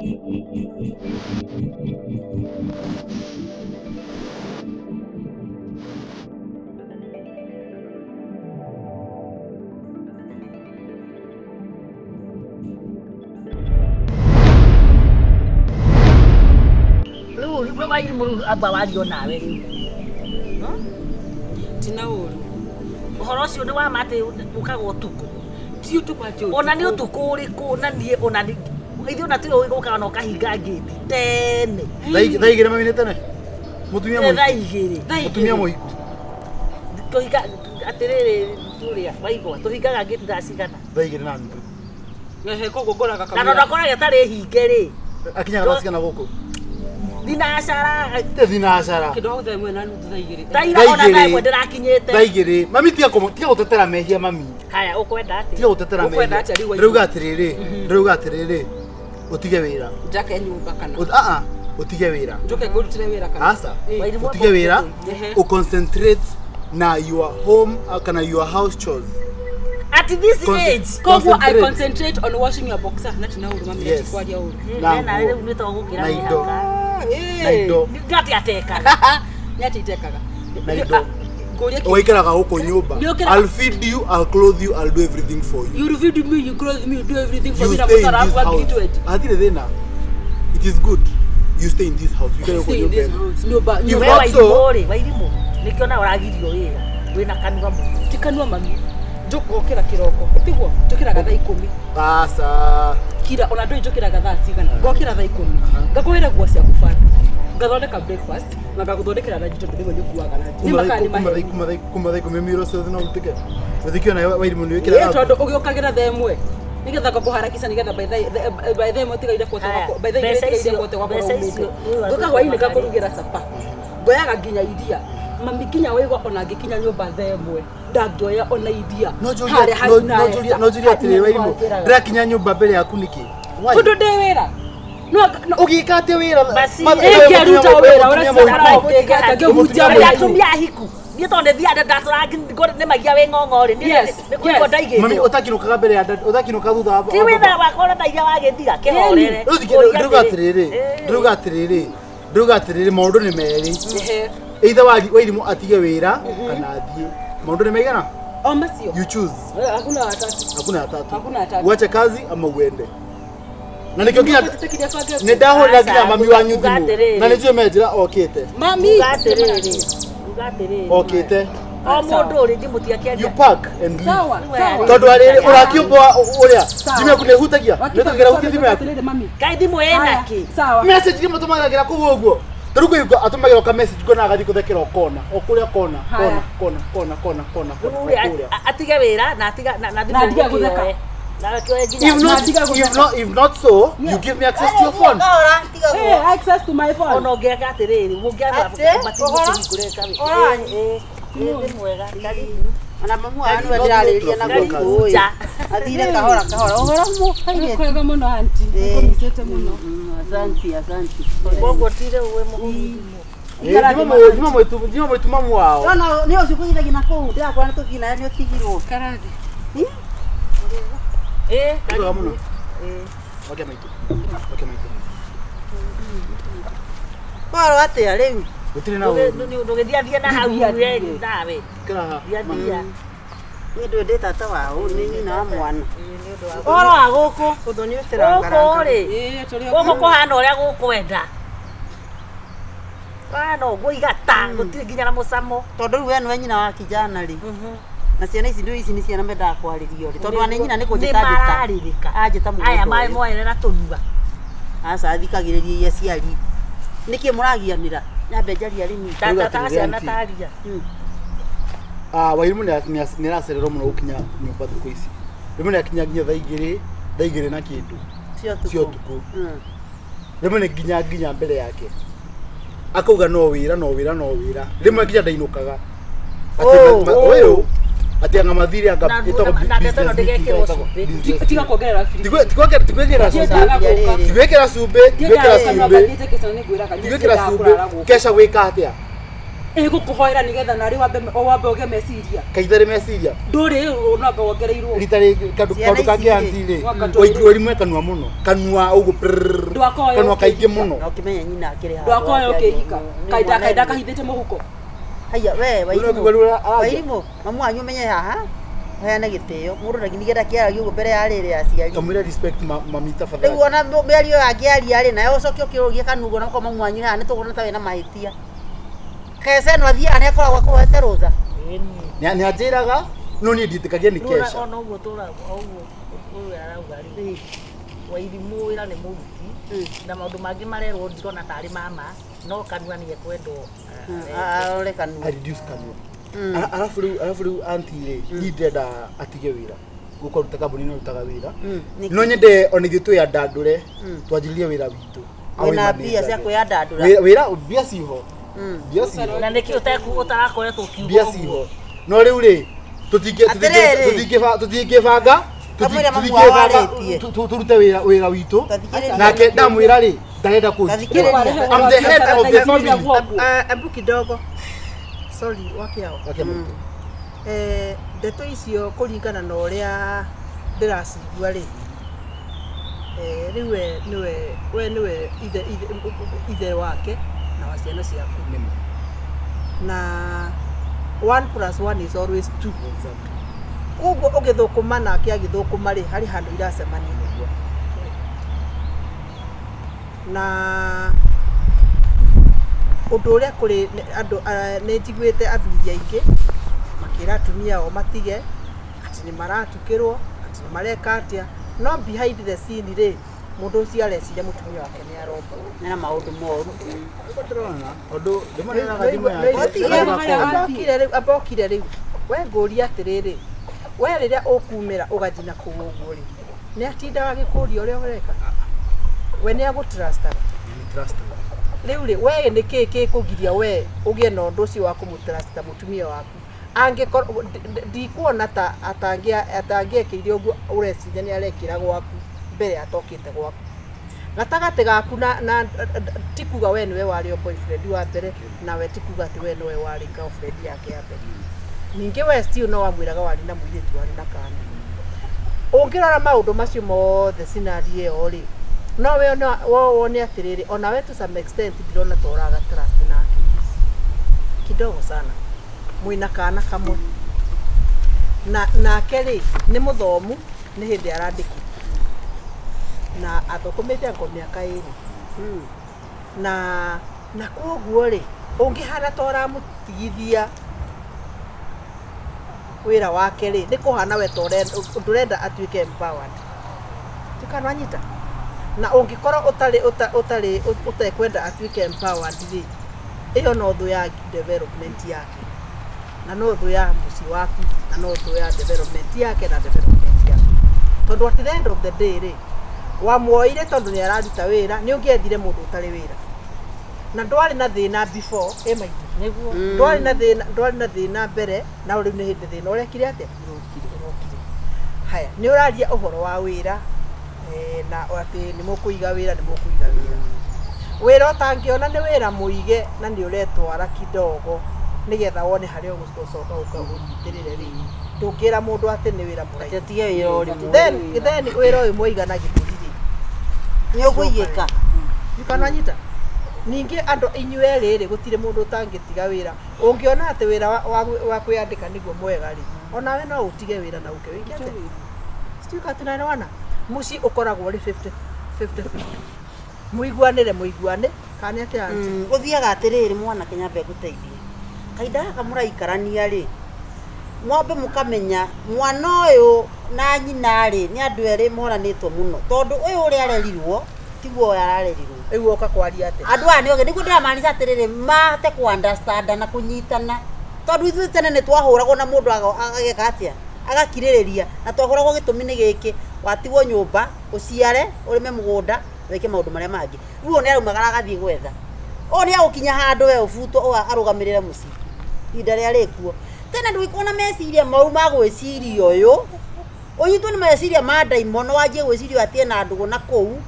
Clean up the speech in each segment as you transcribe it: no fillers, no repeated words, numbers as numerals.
Lu mai abawa dio nawe riu. Tina uru. Horo cio ni wa mate ukaga utuku. Ti utuku ati utuku. Ona ni utuku uriku na nie ona ni ithu na tiro ugoka no kahinga ngiti tene. Thaigire mami tene. Mutumia moi. Thaigire. Mutumia moi. Tuhiga atiriri turia waigwa tuhingaga ngiti ndacigana. Thaigire na ndu. Ehe kogo goraga kamera. Na ndo nakora tari hinge ri. Akinya gacigana guku. Dinasara. Dinasara. Kidogo themwe na ndu thaigire. Taira ona nawe ndirakinyete. Thaigire. Mami tia gutetera mehia mami. Haya ukwenda ati. Tia gutetera mehia. Ukwenda ati riu. Rauga atiriri. Utige wira. Jake nyumba kana. Utige wira. Njoke ngurutire wira kana. Asa. Utige wira. U concentrate na your home kana your house chores. At this age, Kogo I concentrate on washing your boxer. Not now, mami yes. Kwa dia uru. Na leo nitogukira ni haka. Naido. Ngati ateka. Nyati itekaga. Naido. Oikaraga huko nyumba. I'll feed you, I'll clothe you, I'll do everything for you. You feed me, you clothe me, you do everything for you me. Stay in this house. Adire dena. It is good. You stay in this house. You can go your bed. No ba. You also. Wairimo. Nikiona uragirio wira. Wina kanwa mu. Tikanwa mami. Joko kira kiroko. Tigwo. Jokira gatha 10. Basa. Kira ona ndo jokira gatha cigana. Gokira tha 10. Ngakwira guo cia kufara. Ngathondeka breakfast. Na ngaguthondekera lunch tondu ndimwe nikuaga lunch. Ni makani mahi. Kuma kumemiro so no utike. Wethikio na wairimo ni wikira. Ye tondu ugiukagira tha 1. Nigetha ngakuharakisha nigetha by the motiga ide kwote by the ide kwote kwa umite. Ngoka hwaini ngakurugira sapa. Ngoyaga nginya idia. Mami kinya waigwa ona ngikinya nyumba tha 1. Ndangioya ona idia. No juria atire wairimo. Ndirakinya nyumba mbere yaku niki. Tondu ndi wira. No ugikate wira. Basi ngiruta wira ora ngehunjia wira. Tumia hiku. Ni tonde thia ndatura ngore ne magia we ngongori. Ni kuko ndaigite. Mami utakinukaga mbere ya utakinuka thutha wa. Ti wira wakora ndaiga wagithira kihorere. Nduga atiriri maundu ni meri. Either wairimu atige wira kana athie. Maundu ni meigana? O macio. You choose. Hakuna watatu. Hakuna watatu. Uache kazi ama uende. Na nikio kinya ndahurira nginya mami wanyu thimu. Na nijue menjira okite. Mami ugatiriri. Okite. O mundu uri ndimutia kiaria. You pack and leave. Sawa. Tondu ariri urakiumbo uria. Thime kune hutagia. Nitagira hutie thime yaku. Kai thimu enaki. Sawa. Message ni mutumagira kuguo uguo. Taruko yuko atumagira ka message kona agathi kuthekera okona. Okuria kona. Atige wira na atiga na thimu. Na ndiga gutheka. If not so, you give me access to your phone. Hey, access to my phone. Ono ngeka atiriri, mungiana matigure kabi. Ni mwega karibu. Ona mamu anu adirariria na guku oi. Athire kahora. Ohora mu faire. Kwega muno aunti. Nikumisete muno. Asante. Bongo tire uwe muhimu. Jima mwetu mamu wao. No, ni usikwira gina ko ndia kwa nto gina ni otigirwo. Karathi. Karibu muno. Okay maitu. Kwaro atia riu. Gutire na wewe. Ndugithia na hau we nawe. Kiraha. Ndia. Ni ndo ndeta ta wao ni nyina wa mwana. Oro aguku undu ni utirangara. Goko kohana uria gukwenda. Ano guigata gutire nginya na mucamo. Tondu riu we ni nyina wa kijana ri. Na ciana ici ndio ici ni ciana menda kwaririo ri. Tondu ane nyina ni kunjitandika. Ajita mu. Aya mai moere na tunua. Asa athikagiriria ye ciari. Niki muragianira. Nyambe njari arimi. Tata ciana taria. Wairimu ni racererwo muno gukinya nyumba thuku ici. Rimwe ni akinya nginya thaa igiri na kindu. Cio tuku. Rimwe ni nginya mbere yake. Akauga no wira. Rimwe nginya ndainukaga. Oyo atianga mathiri anga ito Tiga kuongerera free. Tigwekera sumbe. Kesha gwika atia. gukuhoera nigetha nari wambe oge meciria kaithare meciria nduri no ngawongereirwo ritari kandu kake antire waitwe kanua muno kanua ugu kanua kaingi muno no kimenya nyina akiri ha ndwakoyo kihika kaida kahithite muhuko haya we wairimo mamu anyu menye haha heana gitio mundu ndigenda kiaria mbere ya riri aciari kamwira respect mami tafadhali riu ona mberio angiaria ari nayo ucoke ukirugia kanugo na kwa mamu anyu haha nitugona tawe na mahitia kese no athia ane kwa kuhete rutha ni ajiraga no ni nditikagia ni kesha ona uguo tura uguo arauga ri wairimu ira ni muruti na maundu mangi marerwo ndirona tari mama no kanua ni ekwendwo ole kanua reduce kanua alafu riu antire ndenda atige wira gukoruta kambuni no rutaga wira no nyende onithio tuya ndandure twanjirie wira witu wina bia cia kuya ndandura wira bia ciho bia ciho na niki utarakoretwo kiugo bia ciho no riu ri tutingibanga turute wira witu nake ndamwira ri ndarenda ku I'm the head of the family ambu kidogo sorry wakiao ndeto icio kuringana na uria ndiracigua ri riwe niwe ithe wake na wa ciana ciaku na 1+1 is always 2 koguo ugithukuma nake agithukuma ri hari handu iracemania na undu uria kuri andu ni njiguite athuri aingi makira atumia o matige ati ni maratukirwo ati ni mareka atia no behind the scene ri mundu ucio areciria mutumia wake ni aromba na maundu moru ondu ndimarega thimu yake abokire riu we nguria atiriri we riria ukumira ugathina kuguguo ri ni atinda agikuria uria ureka we ni agutrust riu ri we ni kiki kugiria we ugie na undu ucio wa kumutrust mutumia waku angikorwo ndikuona ta atangiekire uguo ureciria ni arekira gwaku mbere atokite gwaku gatagate gaku na tikuga we niwe wari boyfriend wa mbere na we tikuga ti we niwe wari girlfriend yake ya mbere ningi we still no wamwiraga wari na muiritu wari na kana ungirora maundu macio mothe scenario ri no we wone atiriri ona we to some extent ndirona toraga trust nake kidogo sana mwina kana kamwe na keri ni muthomu ni hindi arandiki na athokomete ngo miaka iri na koguo ri ungihana tora mutigithia wira wake ri ni kuhana we ndurenda atuike empowered tukananyita na ungikora utakwenda atuike empowered ri iyo no thu ya development yake na no thu ya muci waku na no thu ya development yake na development yake tondu at the end of the day ri wamwoire tondu ni araruta wira ni ungiethire mundu utari wira na ndwari na thina before maithu niguo ndwari na thina mbere na uri ni hindi thina urekire atia haya ni uraria uhoro wa wira na ati ni mukuiga wira wira utangiona ni wira muige na ni uretwara kidogo nigetha wone hari ugucoka ukaguthitirire ri ndukira mundu ati ni wira murai atie wira uri then wira uyu muigana gituri ni ukuyika yukananyita ningi andu inyue riri gutire mundu utangitiga wira ungiona ati wira wa kwiyandika niguo mwega ri ona we no utige wira na uke wingate stika tunaelewana muci ukoragwo ri 50 muiguane kana atia uthiaga atiriri mwana Kenya be guteithia kaida kamuraikarania ri mwambe mukamenya mwana uyu na nyina ri ni andu eri moranitwo muno tondu uyu uri arerirwo tiguo ararerirwo igu oka kwaria ate andu ani oge niku ndamaanisha atiriri mate ku understand na kunyitana tondu ithu tene ni twahuragwo na mundu ageka atia agakiririria na twahuragwo gitumini giki watigwo nyumba uciare urime mugunda weke maundu maria mangi riu ni arumagara agathie gwetha ni agukinya handu we ubuto arugamirire muci inda ria rikuo tena ndwikona meciria mau magwiciria uyu unyitwo ni meciria ma daimono wajie gwiciria atie na ndugu na kou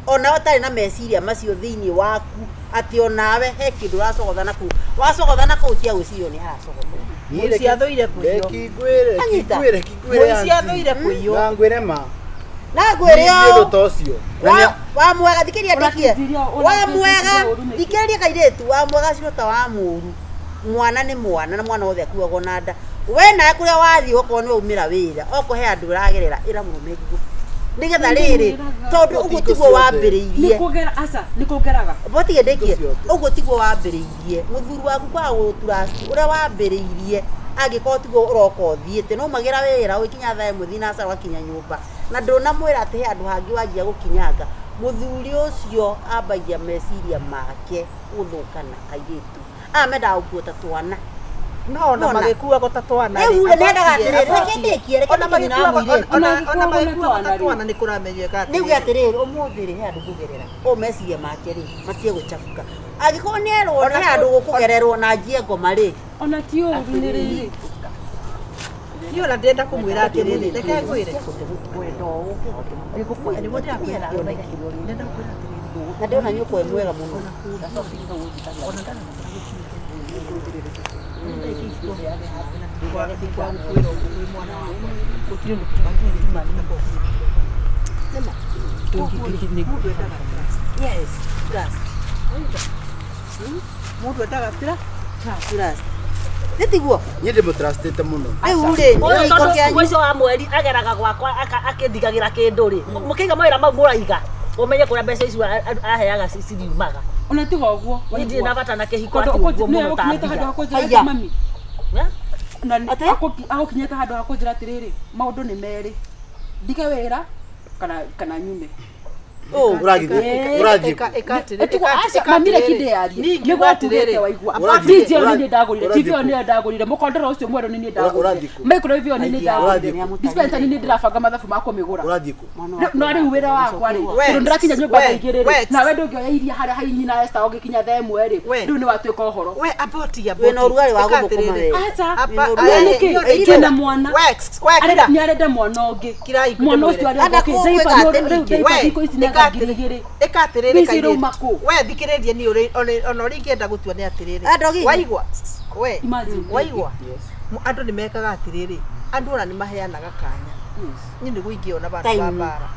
ona utari na meciria macio thiini waku ati onawe he kindu racogotha naku wacogotha naku tia gwicirio ni haracogotha Mũici athũire kũiywo. Mũici athũire kũiywo. Na ngwire ma. na ngwire Ndio tocio. wa mwega thikiria ndikie wa mwega thikiria kairetu wa mwega cirota wa mũru mwana ni mwana na mwana wothe akuagwo na nda we nawe kuria wathii okorwo ni umira wira okohe andu uragerera ira murume ngigu nigetha riri tondu uguo tiguo wambiriirie nikugeraga botige ndikie uguo tiguo wambiriirie muthuri waku kwa guturasti uria wambiriirie angikorwo tiguo uroka uthiite no magira wira ukinya thaa imwe thina acara wakinya nyumba na ndona mwira ati he andu hangi wanjia gukinyanga muthuri ucio ambagia meciria make guthukana kairetu amenda uguota twana No na magikuwa ko tatwana. Riu ne ndaga atiriri rekendekie Ona magikuwa ona magikuwa tatwana ni kuramenyeka. Riu atiriri umuthiri he andu kugerera o meciria make ri matie guchafuka agikorwo ni erwo ni andu gukugererwo na njie ngoma ri ona ti uru ni riri Ni ona ndenda kumwira atiriri reke ngwire. ni mundi akwira na ndona nyuko e mwega muno yes trust Mundu etaga tira. trust nitiguo Nyende mutrustete muno. riu ri Oyo tondu mwico wa mweri ageraga gwakwa akindigagira kindu ri mukiga mawira mau muraiga umenye kuria mbeca icio aheaga ciriumaga ona tiga uguo nindi na bata na kihiko ati uguo muno tambia mami na agokinyete handu hakunjira atiriri maundu ni meri ndige wira kana nyume Urathi. mamire kinde yarie niguo atigete waigua DJ ni ndagurire TV ni ndagurire mukondero ucio mwero ni ndagurire microwave ni ndagurire dispenser ni ndirabanga mathabu makwa migura no riu wira wakwa ri ndo ndirakinya nyumba ngaigirire na we ndungioya iria haria hainyi na Esther ugikinya thaa imwe ri riu ni watuika uhoro We aboti ya we no rugali wa gukoma we acha kina mwana ni arenda mwana ungi mwana ucio arenda ekatiriri kaire we thikiririe ni ona uri ngienda gutua ni atiriri waigwa we waigwa andu ni mekaga atiriri andu ona ni maheanaga kanya ni ni guingiona bandu ba bara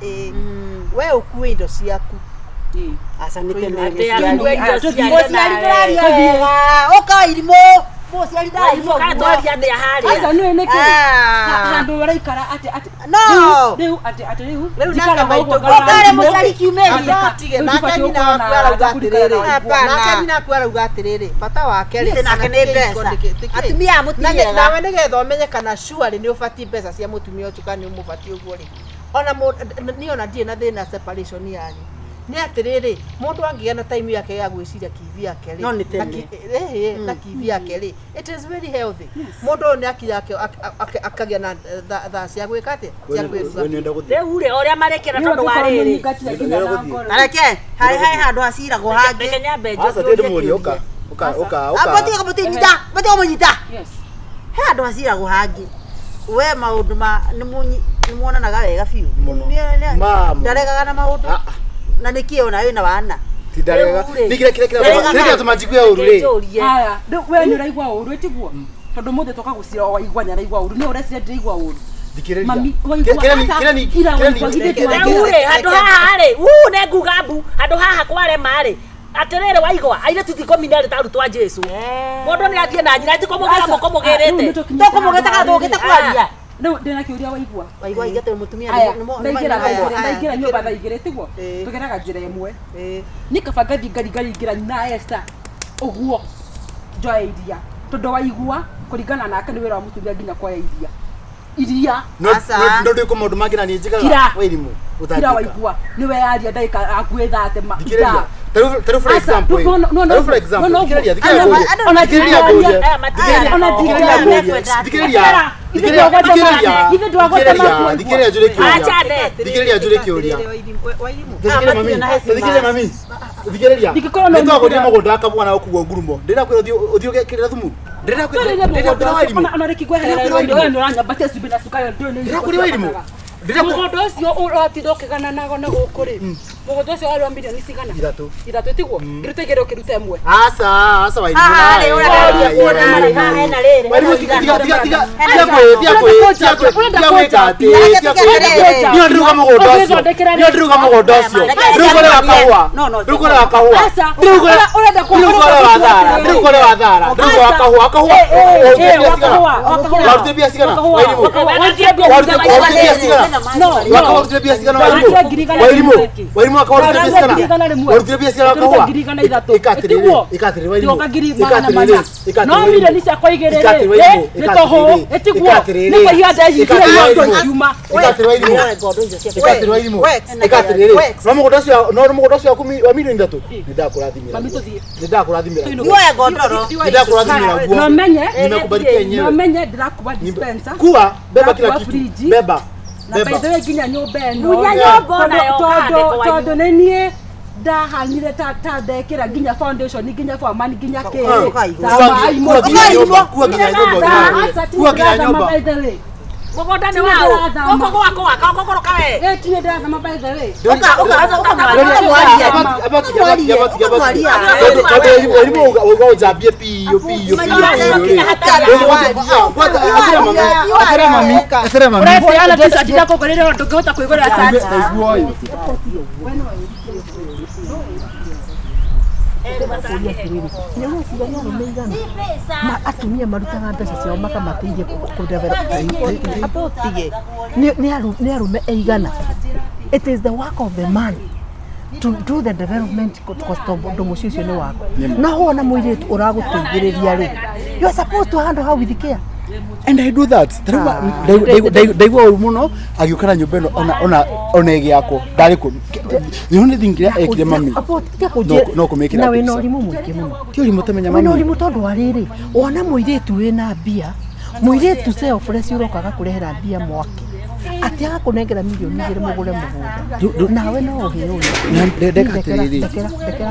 we ukue indo ciaku asa ni okairimo Mosiari dai mo kadoria ndi haria asa no neke handu waraikara ati no riu ati riu naka maito gotare mosiari kiumeri tige naka nyina akwara ugatiriri naka nyina akwara ugatiriri bata wake ri nake ni mbeca atumia mutiega nawe nigetha umenye kana sure ni ubati mbeca cia mutumia ucio kana ni umubati uguo ri ona ni ona ndie na thina separation yanyu ni atiriri mundu angiga na time yake ya gwiciria kivi yake ri na kivi yake ri it is very healthy mundu ni akiyake akagia na tha cia gwika ati cia gwiruga riu ri oria marekera tondu wa riri areke hai handu haciragwo hangi kenya benjo Asa tete muri oka aboti nyita bati omunyita he handu haciragwo hangi we maundu ma ni muonanaga wega biu ndaregaga na maundu na nikio na wina wana tidarega nikira tumajiguya urure haya we ni raigwa uru etiguo tondu muthe toka gucira waigwa ni raigwa uru ni urecire ndirigwa uru mami ure handu haha ri ne ngugambu handu haha kware mari atirire waigwa aire tutikominari taru twa Jesu mundu ni athie na nyina tikomugera mukomugirite tokomugeta ka thugite kwaria no ndena kiuria waigwa igate mutumia ndaingira nyumba thaigire tiguo tugeraga njira imwe ni kabanga thingari ngira na Esther uguo njoya iria tondu waigua kuringana nake ni wira wa mutumia nginya kwa iria no ndiko mundu mangina ni njigaga wairimu utandika waigua ni we yaria ndaika akuetha ate taru for example mugondo ucio urotindokegana nago na gukuri Mũgũnda ũcio warĩ wa milioni cigana? Ithatũ. Ithatũ tiguo? Ngĩrutegere ũkĩruta ĩmwe. Aca Wairimũ. Haha rĩ ũrĩa kuona marĩ haha hena rĩrĩ. Wairimũ tiga niyo ndiruga mũgũnda ũcio. Niyo ndiruga mũgũnda ũcio. Ndĩrugore wa kahũa. Ndĩrugore wa kahũa. Ndĩrugore wa thara. Ndĩrugore wa thara. Ndĩrugore wa kahũa. Kahũa. Warutire mbia cigana? Wairimũ. Warutire mbia cigana? Warutire mbia cigana Wairimũ? Wairimũ akarutire mbia cigana? Warutire mbia cigana kahũa? Ikatirĩ Wairimũ. No milioni ciakwa igĩrĩ rĩ, nĩ tũhũ, ĩtiguo, nĩ kũiya ndehingire mũndũ ikiuma. Ikatirĩ Wairimũ. Ikatirĩ rĩ. No mũgũnda ũcio wa milioni 3 nĩndakũrathimĩra. Mami tũthiĩ. Nĩndakũrathimĩra. Niwe godoro. Nĩndakũrathimĩra guo. No menye, Nimekubarikia yenyewe. no menye ndĩrakuba dispenser. Kuwa beba kila Ndakuba kitu. friji. Beba. Na by the way nginya nyũmba ĩno. Munya nyũmba nayo Tondũ nĩ niĩ ndahanire ta ndekĩra nginya foundation nginya foreman nginya kĩĩ. Kuwa nginya nyũmba. Mũgũnda nĩ wao. Gũkũ gwakwa waka ũkũgũrũka we. Tinĩ ndĩrathama by the way. Wairimũ uga ũnjambie piyo. Etere mami. Ũreteana t-shirt ndakũgũrĩre ndũngĩhota kwĩgũrĩra shirt. Atumia marutaga mbeca ciao makamateithia nĩ arume eigana. It is the work of the man to do the development ũndũ mũciĩ ũcio nĩ wako. No wona mũirĩtu ũragũteithĩrĩria rĩ, you are supposed to handle her with care. And I do that. Ndaigua ũru mũno agĩũkana nyũmba ĩno ona ĩgĩakwo ndarĩ kũ. The only thing ĩrĩa ekire mami no kũmĩkĩra. Na wĩna ũrimũ mũingĩ mũno. Ti ũrimũ ũtamenya Wĩna mami. ũrimũ tondũ wa rĩrĩ, wona mũirĩtu wĩna mbia, mũirĩtu selfless ũrokaga kũrehera mbia mwake. Ati agakũnengera milioni 2 mũgũre mũgũnda. Nawe no ũhĩe ũyũ.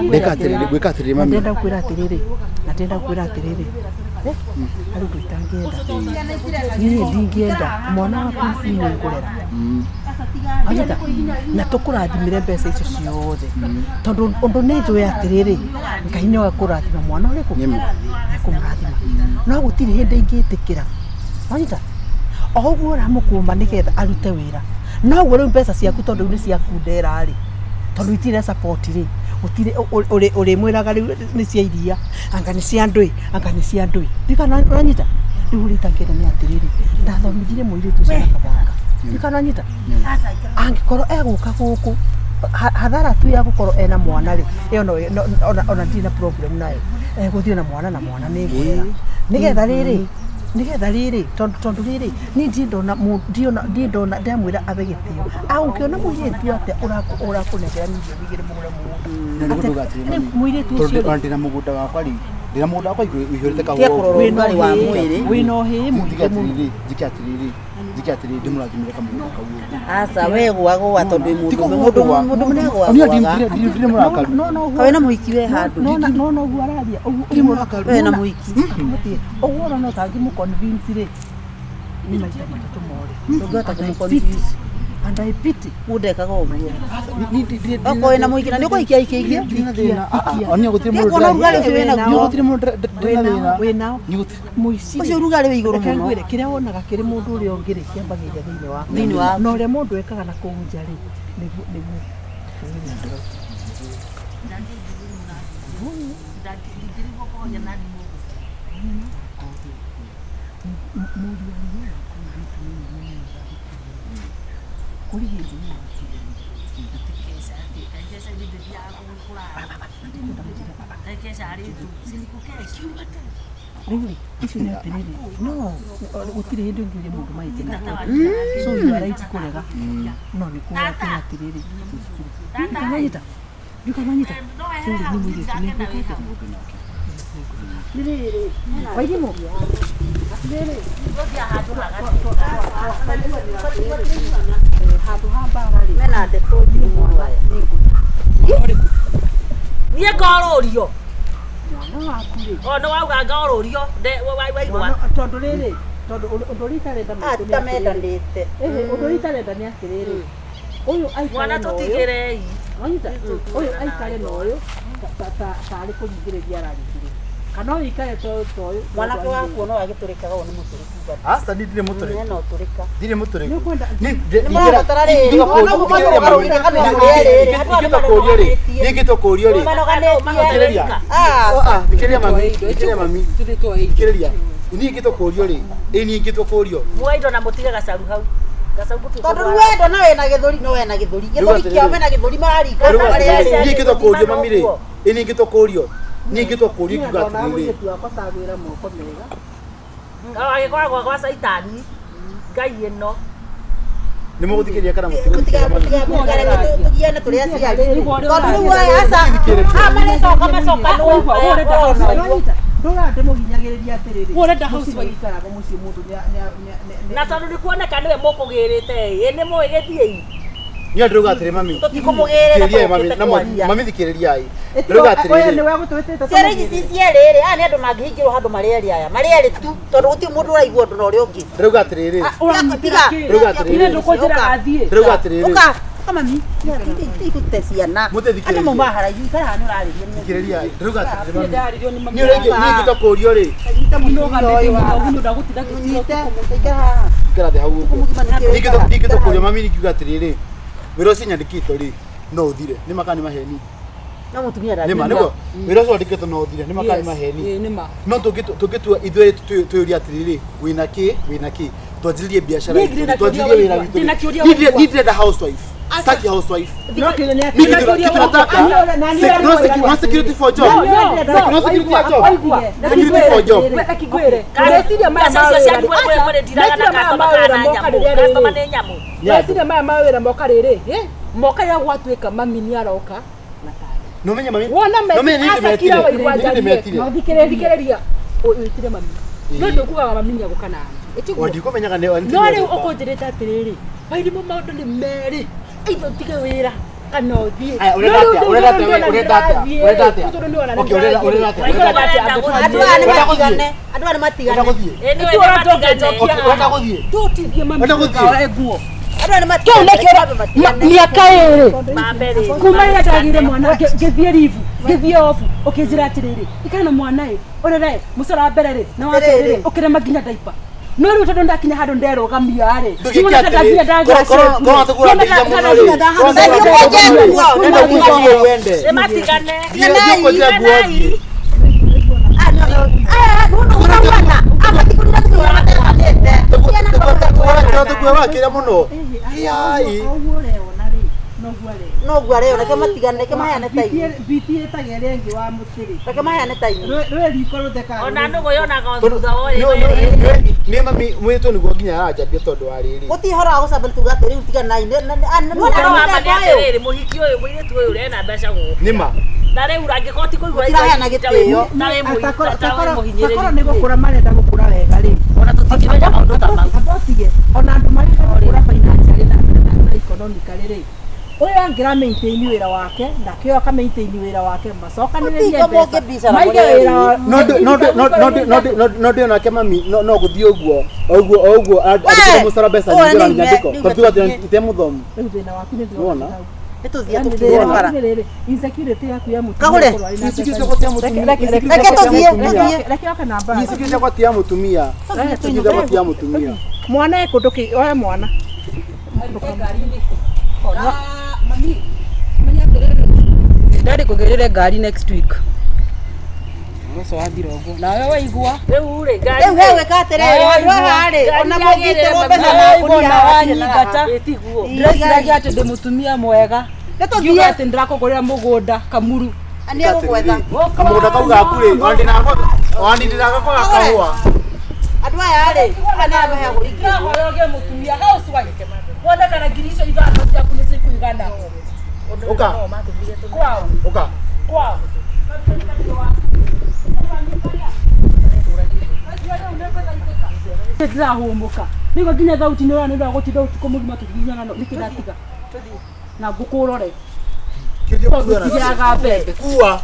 Ndeka atĩrĩrĩ mami. Ndenda kwĩra atĩrĩrĩ. Arĩ nditangĩenda. Niĩ ndingĩenda mwana waku nĩ ngũrera. Anyita na tũkũrathimĩre mbeca icio ciothe. Tondũ ũndũ nĩ njũĩ atĩrĩrĩ, Ngai nĩ agũkũrathima mwana ũrĩkũ. Kũmũrathima. No gũtirĩ hĩndĩ ingĩtĩkĩra. Anyita oguo ũramũkũma nĩgetha arute wĩra. No ũguo rĩu mbeca ciaku tondũ nĩ ciaku ndera rĩ. Tondũ itirĩ support rĩ. Ũrĩ mwĩraga rĩu nĩ cia iria. Anga nĩ cia ndũĩ. Ndikana ũranyita. Rĩu rĩtangĩenda nĩ atĩrĩrĩ. Ndathomithire mũirĩtu ũcio na kabanga. Ndikana ũranyita. Angĩkorwo egũka gũkũ hathara tu ya gũkorwo ena mwana rĩ. Ona ndirĩ na problem nayo. Egũthiĩ na mwana nĩ ngwĩra. Nĩgetha rĩrĩ tondũ rĩrĩ niĩ ndĩndona ndamwĩra abe gĩtĩo. Ũngĩona mũirĩtu atĩa ũrakũnengera milioni 2 mũgũre mũgũnda. Mũirĩtu ũcio ndĩna mũgũnda wakwa rĩ. Ndĩna mũgũnda wakwa ihũrĩte kahũa. Wĩna ũhĩ mũingĩ mũno. Njike atĩrĩrĩ ndĩmũrathimĩre kamũgũnda kau. Aca we gwagũa tondũ mũndũ mũnegwa. Ndirĩ mũrakaru. Kawe na mũhiki we handũ. No ũguo araria. Ndirĩ mũrakaru. We na mũhiki. Ũguo no tangĩ mũconvince rĩ. Nĩ maita matatũ more. Ndũngĩhota kũmũconvince. And I pity. Mũndekaga ũguo. Okorwo na mũhiki na nĩ ũkũhikia ikĩingĩ. Oni gũtirĩ mũndũ. Ũguo ũrugarĩ ũcio wĩna guo. Gũtirĩ mũndũ wĩnao. Mũici. Ũcio ũrugarĩ wĩ igũrũ mũno. Kĩrĩa wonaga kĩrĩ mũndũ ũrĩa ũngĩ rĩ kĩambagĩrĩria thĩinĩ wa. Na ũrĩa mũndũ ekaga na kũu nja rĩ nĩguo. Really? Icio nĩ atĩrĩrĩ. No, gũtirĩ hĩndĩ ũngĩũria mũndũ maitĩ na. So you are right kũrega. No nĩ kuga atĩrĩrĩ. Ndikananyita. Rĩu nĩ mũirĩtu nĩ ngũkĩte. Rĩrĩ. Wairimũ. Rĩrĩ. Handũ ha mbara rĩ. Mena ndeto nyingĩ mũno aya. Niĩ ngorũrio. Mwana waku rĩ. Nĩ wauga ngorũrio. Waigua. Tondũ rĩrĩ. Tondũ ũndũ ritarenda maitũ. Tamendanĩte. Ũndũ ritarenda nĩ atĩrĩrĩ. Ũyũ aikara mwana tũtigĩrei. wanyita oyo aikare noyo tari kunyigiriria ararigire kana oikare toyo mwanake waku no agiturikaga ni muturika hasa ndire muturika no turika ndire muturika ningito kurio ri thikiriria mami thikiriria ningito kurio ri ningito kurio mwaindo na mutige Gacharu hau tondu wendo no wena githuri kia mena githuri mararika ningito kurio mami ri ningito kurio ningito kurio kiuga atiriri akotagwira moko mega agikoragwo gwa caitani ngai ĩno nĩ mũgũthikĩrĩria kana mũtiga tugiane turi aciari tondu riu aca macoka ndũrande mũhinyagĩrĩria atĩrĩrĩ ũrenda house waikaraga mũciĩ mũndũ na tondu nĩ kuoneka nĩwe mũkũgĩrĩte nĩ mũĩ gĩthiĩ niĩ ndĩrauga atĩrĩ mami tutikumugĩrĩra mami thikĩrĩriai ndĩrauga atĩrĩrĩ ciara ici ci cierĩrĩ aya nĩ andũ mangĩhingĩrwo handũ marĩerĩ aya marĩerĩ tu tondu gũtirĩ mũndũ ũraigua ũndũ na ũrĩa ũngĩ ndĩrauga atĩrĩrĩ ndĩrauga atĩrĩrĩ mami ikute ciana andũ mauma haraihu ikara hanũ ũrarĩria thikĩrĩriai ndĩrauga atĩrĩ mami niĩ ngĩtwo kũrio rĩ ikara thĩ hau ũguo ngĩtwo kũrio mami nĩngiuga atĩrĩrĩ wĩra ũcio nyandĩkĩtwo rĩ no ũthire nĩ maka nĩ maheni no mutumia nĩma nĩguo wĩra ũcio wandĩkĩtwo no ũthire nĩ maka nĩ maheni no tũngĩtua ithuĩ twĩũria atĩrĩrĩ wĩna kĩ twanjĩrĩrie biacara twanjĩrĩrie wĩra witũ nĩ ndĩrenda housewife staki housewife tunataka no security for job no security for job security for job Ndĩreciria maya mawĩra moka rĩrĩ moka ya gwatuĩka mami nĩ aroka no menya mami wona thikĩrĩria wĩtire mami no ndũkugaga mami nĩ agũka nawe ndikũmenyaga no rĩu ũkũnjĩrĩte atĩrĩrĩ wairimũ maũndũ nĩ merĩ either ũtige wĩra kana ũthiĩ andũ arĩa matigane mĩaka ĩrĩ kuma rĩrĩa ndagĩire mwana ngĩthiĩ rivu ngĩthiĩ ofu ũkĩnjĩra atĩrĩrĩ ikara na mwana ĩ ũrere mũcara wa mbere rĩ na wa kerĩ ũkĩrema nginya ndaipa no rĩu tondũ ndakinya handũ nderũgamia rĩ no guareo reke matigane reke mahane ta inyuĩ biti ĩtagĩa rĩngĩ wa mũtĩrĩ reke mahane ta inyuĩ rwe riko rũtheka ona nũgũ yonaga thutha wa nĩ mami mwĩtwo nĩguo nginya aranjambia tondũ wa rĩrĩ gũtirĩ horo wa gũcamba tuga atĩrĩ tiganai nĩ mũhiki ũyũ mũirĩtu ũyũ ũrena mbeca gũkũ nĩma na rĩu ũrangĩkorwo ti kũigua tiraheana gĩtĩo takorwo nĩ gũkũra marenda gũkũra wega rĩ ona tũtingĩmenya maũndũ ta mau ona andũ marenda gũkũra financially na economically rĩ ũyũ angĩra maintain wĩra wake nake ũyũ aka-maintain wĩra wake macokanĩrĩrie mbeca maige wĩra no ndĩ onake mami no gũthiĩ ũguo andĩkĩte mũcara mbeca nyingĩ nyandĩko tondũ ite mũthomu rĩu thĩna waku nĩ ndĩrona nĩtũthiĩ tũkĩrĩre bara insecurity yaku ya Kagure reke oka na mbara insecurity yakwa ti ya mũtumia insecurity yakwa ti ya mũtumia mwana ekũndũ oya mwana mami menya atĩrĩrĩ ndari kũgĩrĩre ngari next week mũco wa thirongo nawe waigua rĩu rĩ rĩu we wĩka atĩrĩrĩ handũ haha rĩ ona mũngĩtĩrwo mbeca na ngũnia wanyingata ndĩreciragia atĩ ndĩ mũtumia mwega ngiuga atĩ ndĩrakũgũrĩra mũgũnda Kamuru nĩegũgwetha kamũgũnda kau gaku rĩ wanindĩraga kwaga kahũa andũ aya rĩ aya nĩamaheagwo ingĩhoya ũgĩe mũtumia housewife wone kana ngiri icio ithano ciaku nĩ cikũigana ũka kwao ũka kwao ndĩrahũmũka nĩguo nginya thauti nĩ ũrona nĩũrĩa gũtinda ũtukũ mũgima tũkinyana nĩkĩ ndatiga na ngũkũrore tũtigĩraga mbembe kuwa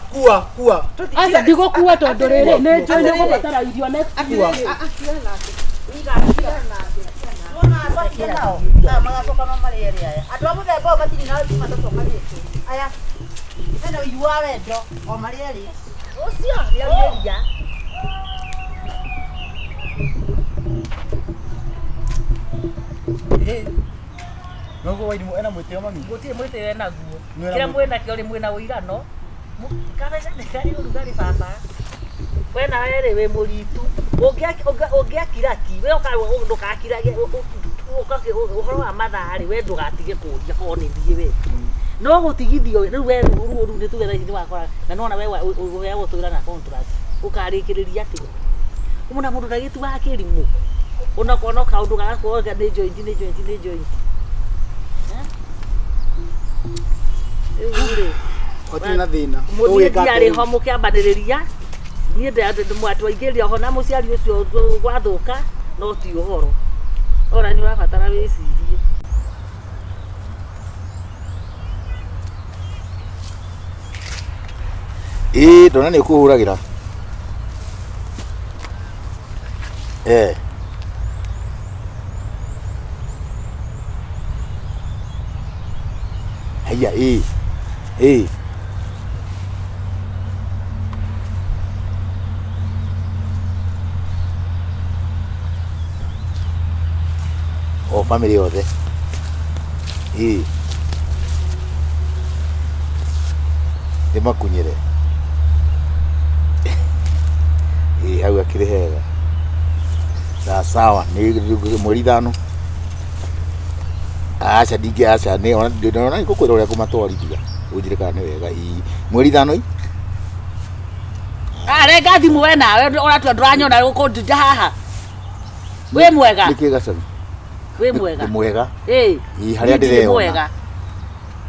aca ndigũkua tondũ rĩrĩ nĩ njũĩ nĩ gũbatara irio next week nao magacoka no marĩ erĩ aya andũ a mũthemba ũyũ matirĩ na thima tacokanĩte aya hena ũigu wa wendo o marĩ erĩ Ũcio nĩ augĩria. Nogo waidimu ena mwĩtĩo mami. Gũtirĩ mwĩtĩo naguo. Kĩrĩa mwĩna kĩo rĩ mwĩna ũigano. Kabeca ndĩkarĩ ũrugarĩ baba. We na wewe wĩ mũritu. Ũngĩakira ki, we ndũgakirage ũhoro wa mathaa rĩ, we ndũgatige kũũria korwo nĩ thiĩ we. No gũtigithio rĩu we rũrũ nĩ tuge thĩinĩ wakora na nona we gũtũra na contract ũkarĩkĩrĩria atĩ ũmona mũndũ ndagĩtu wa kĩrimũ ona kono kaũndũ gagakorwo nĩ joint Gũtirĩ na thĩna. mũthia arĩ ho mũkĩambanĩrĩria niĩ mwatũ aingĩria ho na mũciari ũcio gwathũka no ti ũhoro ora nĩ wabatara wĩcirie. Ndona nĩ ũkũhũragĩra. Haya, o family yothe. Ndĩmakunyĩre. Hau akĩrĩ hega. Sawa, nĩ mweri 5. Aca ndingĩaca nĩ ona nĩ ngũkwĩra ũrĩa ngũmatwarithia. Ũnjĩre kana nĩ wega. Mweri 5. Renga thimũ we nawe ũratua ndũranyona gũkũnjunja haha. Wĩ mwega. Nĩkĩ Gacharu? Wĩ mwega. Nĩ mwega. Harĩa ndĩrona.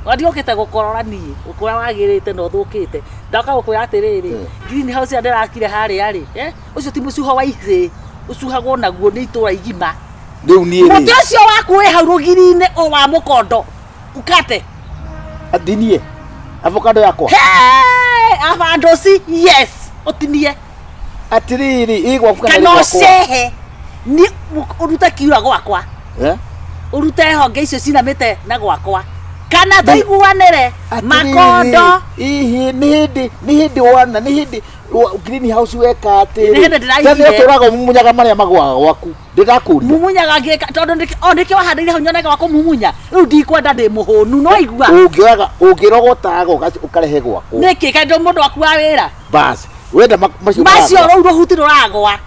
Wadiũkĩte gũkorora niĩ ũkũra wagĩrĩte na ũthũkĩte ndoka gũkwĩra atĩrĩrĩ greenhouse ndĩrakire harĩa rĩ ũcio ti mũcuho wa ihĩ ũcuhagwo naguo nĩ itũra igima rĩu niĩ mũtĩ ũcio waku wĩ hau rũgiri-inĩ wa mũkondo ukate ndinie avocado yakwa avandosi yes ũtinie atĩrĩrĩ ĩgwaku kana ũcehe ni ũrute kiura gwakwa ũrute honge icio cinamĩte na gwakwa kana tũiguanĩre makondo nĩ hĩndĩ wana nĩ hĩndĩ greenhouse weka atĩrĩ nĩ hĩndĩ ndĩraigire ũtũraga mũmunyaga marĩa magwaga gwaku ndĩrakũria mumunyaga ngĩka tondũ nĩkĩo wahandĩire hau nyonaga wa kũmumunya rĩu ndikwenda ndĩ mũhũnu no igua ũngĩrogotaga ũkarehe gwaku nĩkĩ kaĩ mũndũ waku wa wĩra basi wenda macio rĩu rũhuti rũragwa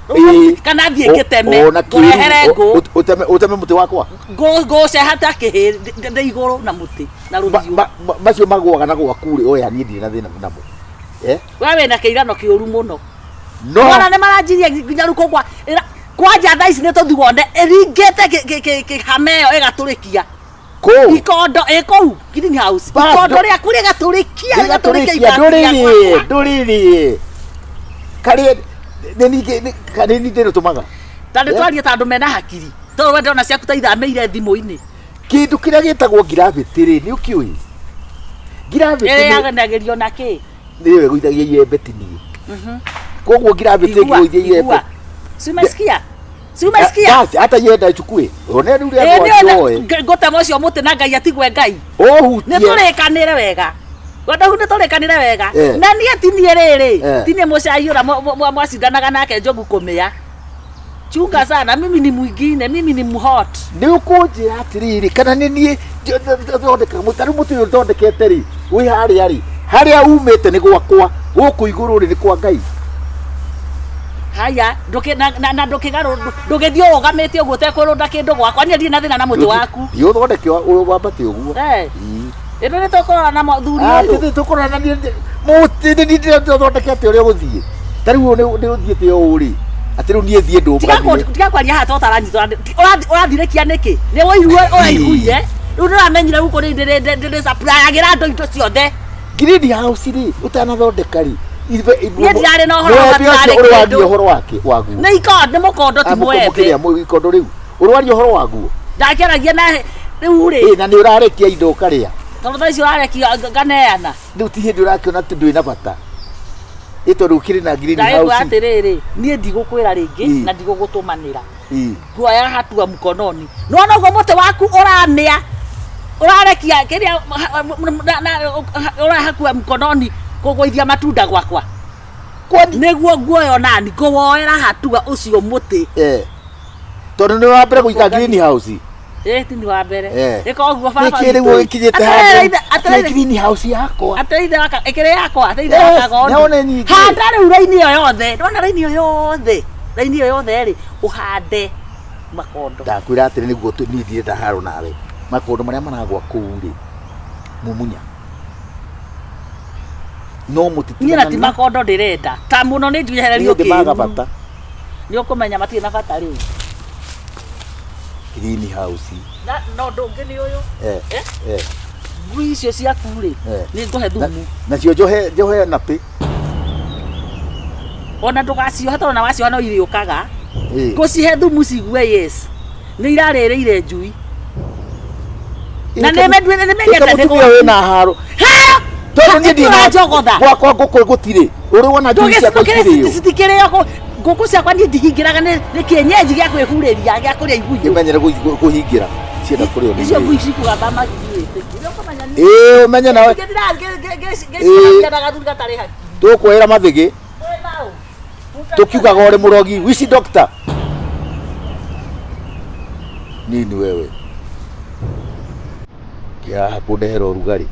kana thiĩ ngĩteme ngũrehere ngũ ũteme mũtĩ wakwa ngũceha ta kĩhĩ ndĩ igũrũ na mũtĩ na rũhiũ macio magwaga na gwaku rĩ oya niĩ ndirĩ na thĩna namo we wĩna kĩirano kĩũru mũno no ona nĩ maranjiria nginya rĩu kũgwa kwanja thaa ici nĩ tũthiwone ĩringĩte kĩhame ĩyo ĩgatũrĩkia ikondo ĩkũu greenhouse ikondo rĩaku rĩgatũrĩkia ndũrĩrĩ karĩ nĩ ndĩrũtũmaga tandũ twaria ta andũ mena hakiri tondũ we ndona ciaku ta ithamĩire thimũ-inĩ kĩndũ kĩrĩa gĩtagwo gravity rĩ nĩ ũkĩũĩ gravity yaganagĩrio na kĩ nĩwe gũithagia iembe tinie koguo gravity ĩgũithia iembe si umesikia basi hata yenda chukue one rĩu rĩa ngoe ngũtema ũcio mũtĩ na Ngai atigwe Ngai ũhutie nĩ tũrĩkanĩre wega wenda nĩ tũrĩkanĩre wega na niĩ tinie rĩrĩ tinie mũcai ũrĩa mwacindanaga nake njogu kũmĩa chunga sana mimi ni mwingine mimi ni mhot nĩ ũkũnjĩra atĩrĩrĩ kana nĩ niĩ thondeka mũtari mũtĩ ũyũ thondekete rĩ wĩ harĩa rĩ harĩa umĩte nĩ gwakwa gũkũ igũrũ rĩ nĩ kwa Ngai haya ndũgĩthiĩ ũrũgamĩte ũguo ũtekwĩrũnda kĩndũ gwakwa niĩ ndirĩ na thĩna na mũtĩ waku thiĩ ũthondeke wambate ũguo ĩno nĩ tũkorana na mũthuri ũyũ tũkorana na mũtĩ nĩ ndĩthondekete ũrĩa ũgũthiĩ ta rĩu nĩ ũthiĩte ũũ rĩ atĩ rĩu niĩ thiĩ ndũmba tiga kwaria haha tũtaranyitwo ũrathirĩkia nĩkĩ nĩ ũraiguire rĩu nĩũramenyire gũkũ ndĩ supplyagĩra andũ indo ciothe greenhouse rĩ ũtanathondeka rĩ niĩ ndirarĩ na ũhoro matirarĩ kĩndũ ũhoro wake waguo nĩ mũkondo ti mwembe ikondo rĩu ũrwaria ũhoro waguo ndakĩaragia na rĩu rĩ na nĩ ũrarekia indo ũkarĩa tondũ thaa ici ũrarekia nganeana rĩu ti hĩndĩ ũrakĩona atĩ ndũrĩ na bata ĩtondũ ũkĩrĩ na greenhouse atĩrĩrĩ niĩ ndigũkwĩra rĩngĩ na ndigũgũtũmanĩra nguoya hatua mkononi nona ugo muti waku uranea urarekia kiria urahakua mkononi kugoithia matunda gwakwa kwani niguo nguoyo nani nguoera hatua ucio muti tondu ni wa mbere guika greenhouse ti wa mbere iko guo baba ikire wo ikinyete hapa greenhouse yakwa ateithe waka ikire yakwa ateithe waka gondi naone nyingi handa riu raini yo yothe ndona raini yo yothe raini yo yothe ri uhande makondo ndakwira atiri niguo tunithie ta haro nawe makondo maria maragwa kuu ri mumunya no mutitina ni makondo ndirenda ta muno ni njuhererio ki magabata ni ukumenya matie na bata riu greenhouse na no ndungi ni uyu ngui icio ciaku ri ni nguhe thumu nacio njohe napi ona ndugacioha tondå na wacioha no iriukaga ngucihe thumu cigue yes ni irarĩrĩire njui na nĩ menyete nĩ wĩna haro tondũ niĩ ndina gwakwa ngũkũ gũtirĩ ũrĩ wona njui ciakwa ikĩrĩo citikĩrĩo ngũkũ ciakwa niĩ ndihingĩraga nĩ kĩenyenji gĩa kwĩhurĩria gĩa kũrĩa igunyũ kĩmenyere kũhingĩra cienda kũrĩo nĩ icio ngui cikuga thamaki ũmenye nawe tũkwĩra mathĩgĩ tukiugaga uri murogi wici doctor nini wewe ya kundehera urugari